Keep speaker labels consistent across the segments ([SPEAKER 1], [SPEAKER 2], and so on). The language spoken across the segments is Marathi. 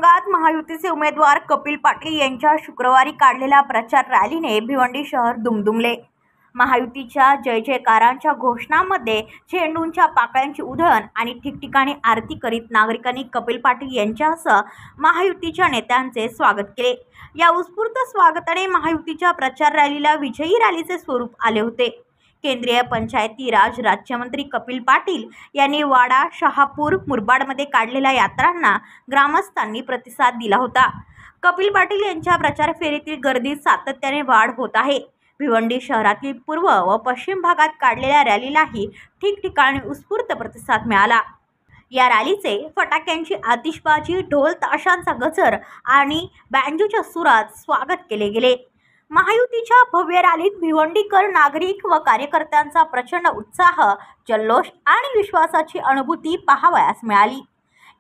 [SPEAKER 1] मतदारसंघात महायुतीचे उमेदवार कपिल पाटील यांच्या शुक्रवारी काढलेल्या प्रचार रॅलीने भिवंडी शहर दुमदुमले। महायुतीच्या जय जयकारांच्या घोषणांमध्ये झेंडूंच्या पाकळ्यांची उधळण आणि ठिकठिकाणी आरती करीत नागरिकांनी कपिल पाटील यांच्यासह महायुतीच्या नेत्यांचे स्वागत केले। या उत्स्फूर्त स्वागताने महायुतीच्या प्रचार रॅलीला विजयी रॅलीचे स्वरूप आले होते। केंद्रीय पंचायती राज राज्यमंत्री कपिल पाटील यांनी वाडा, शहापूर, मुरबाडमध्ये काढलेल्या यात्रांना ग्रामस्थांनी प्रतिसाद दिला होता। कपिल पाटील यांच्या प्रचार फेरीतील गर्दीत सातत्याने वाढ होत आहे। भिवंडी शहरातील पूर्व व पश्चिम भागात काढलेल्या रॅलीलाही ठिकठिकाणी उत्स्फूर्त प्रतिसाद मिळाला। या रॅलीचे फटाक्यांची आतिषबाजी, ढोल ताशांचा गजर आणि बँजोच्या सुरात स्वागत केले गेले। महायुतीच्या भव्य रॅलीत भिवंडीकर नागरिक व कार्यकर्त्यांचा प्रचंड उत्साह, जल्लोष आणि विश्वासाची अनुभूती पाहावयास मिळाली।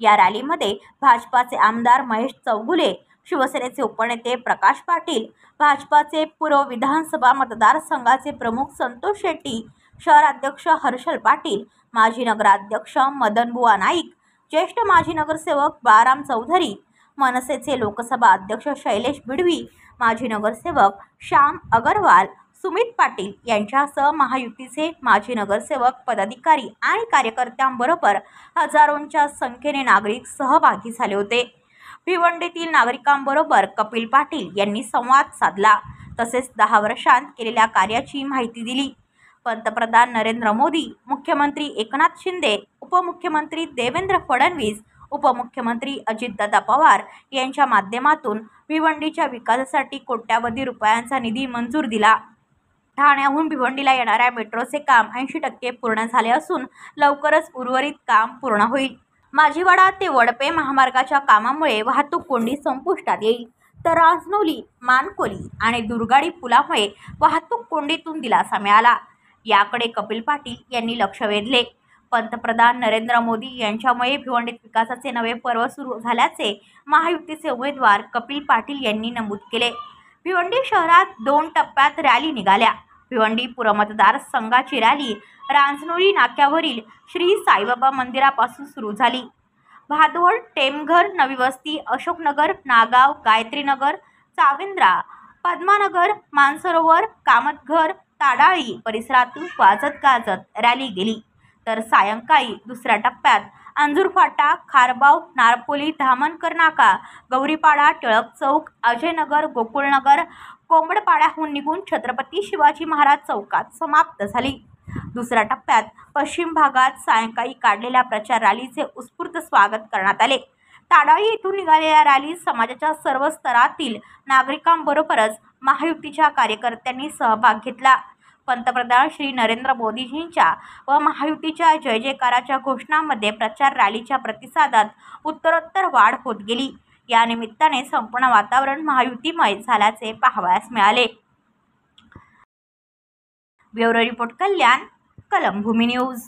[SPEAKER 1] या रॅलीमध्ये भाजपाचे आमदार महेश चौगुले, शिवसेनेचे उपनेते प्रकाश पाटील, भाजपाचे पूर्व विधानसभा मतदारसंघाचे प्रमुख संतोष शेट्टी, शहराध्यक्ष हर्षल पाटील, माजी नगराध्यक्ष मदनबुवा नाईक, ज्येष्ठ माजी नगरसेवक बाळाराम चौधरी, मनसेचे लोकसभा अध्यक्ष शैलेश बिडवी, माजी नगरसेवक श्याम अगरवाल, सुमित पाटील यांच्यासह महायुतीचे माजी नगरसेवक, पदाधिकारी आणि कार्यकर्त्यांबरोबर हजारोंच्या संख्येने नागरिक सहभागी झाले होते। भिवंडीतील नागरिकांबरोबर कपिल पाटील यांनी संवाद साधला, तसेच 10 वर्षांत केलेल्या कार्याची माहिती दिली। पंतप्रधान नरेंद्र मोदी, मुख्यमंत्री एकनाथ शिंदे, उपमुख्यमंत्री देवेंद्र फडणवीस, उपमुख्यमंत्री अजितदादा पवार यांच्या माध्यमातून भिवंडीच्या विकासासाठी कोट्यावधी रुपयांचा निधी मंजूर दिला। ठाण्याहून भिवंडीला येणाऱ्या मेट्रोचे काम 80% पूर्ण झाले असून लवकरच उर्वरित काम पूर्ण होईल। माझीवाडा ते वडपे महामार्गाच्या कामामुळे वाहतूक कोंडी संपुष्टात येईल, तर रांजनोली, मानकोली आणि दुर्गाडी पुलामुळे वाहतूक कोंडीतून दिलासा मिळाला। याकडे कपिल पाटील यांनी लक्ष वेधले। पंतप्रधान नरेंद्र मोदी यांच्यामुळे भिवंडीत विकासाचे नवे पर्व सुरू झाल्याचे महायुतीचे उमेदवार कपिल पाटील यांनी नमूद केले। भिवंडी शहरात 2 टप्प्यात रॅली निघाल्या। भिवंडी पूर्व मतदारसंघाची रॅली रांजनोली नाक्यावरील श्री साईबाबा मंदिरापासून सुरू झाली। भादवड, टेमघर, नवी वस्ती, अशोकनगर, नागाव, गायत्रीनगर, चाविंद्रा, पद्मानगर, मानसरोवर, कामतघर, ताडाळी परिसरातून वाजत गाजत रॅली गेली, तर सायंकाळी दुसऱ्या टप्प्यात अंजूरफाटा, खारबाव, नारपोली, धामणकर नाका, गौरीपाडा, टिळक चौक, अजयनगर, गोकुळनगर, कोंबडपाड्याहून निघून छत्रपती शिवाजी महाराज चौकात समाप्त झाली। दुसऱ्या टप्प्यात पश्चिम भागात सायंकाळी काढलेल्या प्रचार रॅलीचे उत्स्फूर्त स्वागत करण्यात आले। ताडाळी येथून निघालेल्या रॅलीत समाजाच्या सर्व स्तरातील नागरिकांबरोबरच महायुतीच्या कार्यकर्त्यांनी सहभाग घेतला। पंतप्रधान श्री नरेंद्र मोदीजींच्या व महायुतीच्या जय जयकाराच्या घोषणांमध्ये प्रचार रॅलीच्या प्रतिसादात उत्तरोत्तर वाढ होत गेली। या निमित्ताने संपूर्ण वातावरण महायुतीमय झाल्याचे पाहावयास मिळाले। ब्युरो रिपोर्ट, कल्याण, कलम भूमी न्यूज।